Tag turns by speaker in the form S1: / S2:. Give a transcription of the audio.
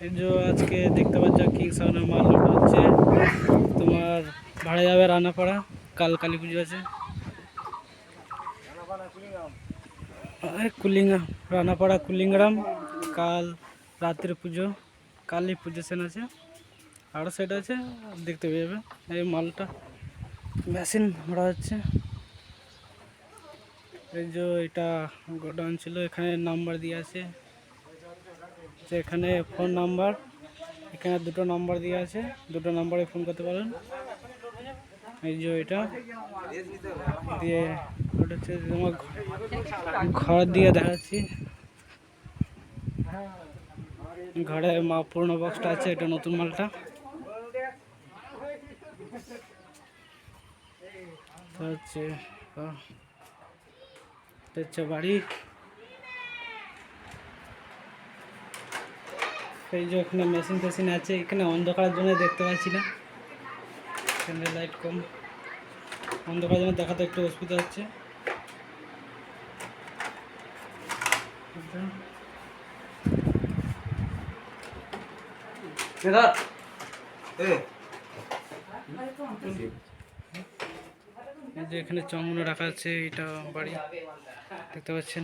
S1: এই যে আজকে দেখতে পাচ্ছ কিং সাউন্ডের মাল লোড হচ্ছে। তোমার ভাড়া যাবে রানাপাড়া, কাল কালী পুজো আছে। কুলিংগ্রাম, রানাপাড়া কুলিংগ্রাম, কাল রাত্রে পুজো, কালী পুজো সেন আছে। আরও সেট আছে, দেখতে পেয়ে যাবে। এই মালটা মেশিন ভরা হচ্ছে। এই যে এটা গোডাউন ছিল, এখানে নাম্বার দিয়ে আছে, যে এখানে ফোন নাম্বার, এখানে দুটো নাম্বার দিয়ে আছে, দুটো নাম্বারে ফোন করতে পারেন। এই যে এটা দিয়ে ওটা হচ্ছে তোমার ঘর দিয়ে দেখাচ্ছি। ঘরে পুরোনো বক্সটা আছে, এটা নতুন মালটা হচ্ছে বাড়ি। এই যে এখানে মেশিন টেশিন আছে, এখানে অন্ধকারের জন্য দেখতে পাচ্ছি না, এখানে লাইট কম, অন্ধকারের জন্য দেখাতে একটু অসুবিধা হচ্ছে। এই যে এখানে চঙ্গনা রাখা আছে, এটা বাড়ি দেখতে পাচ্ছেন।